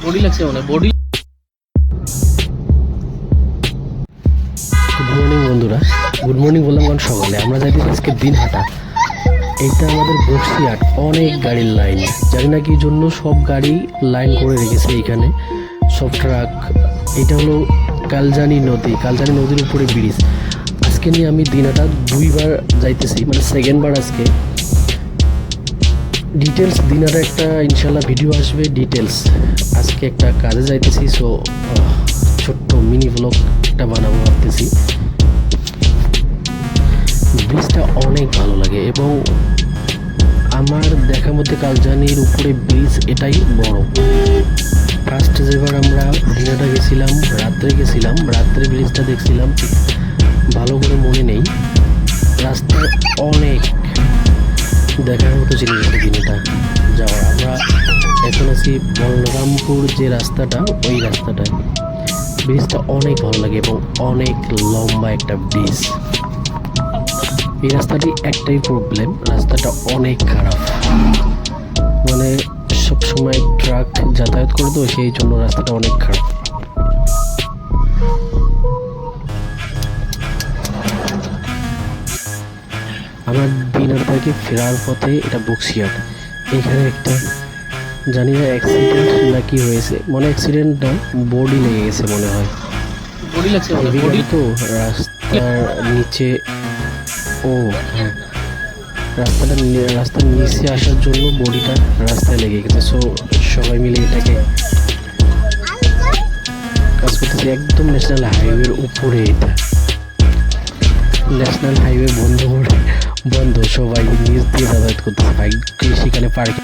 Body লাগছে মানে body. Good morning বন্ধুরা, গুড মর্নিং বললাম কারণ সকালে আমরা যাইতেছি আজকে দিনহাটা। এটা আমাদের বক্সিহাট, অনেক গাড়ির লাইন, জানি না কি জন্য সব গাড়ি লাইন করে রেখেছে এইখানে, সব ট্রাক। এটা হলো কালজানি নদী, কালজানি নদীর উপরে ব্রিজ। আজকে নিয়ে আমি দিনহাটা দুইবার যাইতেছি, মানে সেকেন্ডবার আজকে। ডিটেলস দিনহাটা একটা ইনশাল্লাহ ভিডিও আসবে ডিটেলস। আজকে একটা কাজে যাইতেছি, সো ছোট্ট মিনি ব্লগ একটা বানাবো ভাবতেছি। ব্রিজটা অনেক ভালো লাগে এবং আমার দেখার মধ্যে কালজানির উপরে ব্রিজ এটাই বড়। ফার্স্ট যেবার আমরা দিনহাটা গেছিলাম, রাত্রে গেছিলাম, রাত্রে ব্রিজটা দেখছিলাম, ভালো করে মনে নেই। রাস্তা অনেক দেখার মতো জিনিস আছে দিনহাটা যাওয়ার। আমরা এখন আছি বলরামপুর যে রাস্তাটা, ওই রাস্তাটায়। ব্রিজটা অনেক ভালো লাগে এবং অনেক লম্বা একটা ব্রিজ। এই রাস্তাটি একটাই প্রবলেম, রাস্তাটা অনেক খারাপ, মানে সবসময় ট্রাক যাতায়াত করে, তো সেই জন্য রাস্তাটা অনেক খারাপ। আমার দিনহাটা থেকে ফেরার পথে এটা বক্সিহাট, এখানে একটা জানি না অ্যাক্সিডেন্ট না কি হয়েছে, মনে অ্যাক্সিডেন্ট না, বডি লেগে গেছে মনে হয়। বডি লাগছে বডি তো রাস্তার নিচে। ও হ্যাঁ, রাস্তার নিচে আসার জন্য বডিটা রাস্তায় লেগে গেছে। সো সবাই মিলে এটাকে কাজ করতেছে। একদম ন্যাশনাল হাইওয়ের উপরে, এটা ন্যাশনাল হাইওয়ে বন্ধ, সবাই নিচ দিয়ে যাতায়াত করতেছে। বাইক সেখানে পার্কিং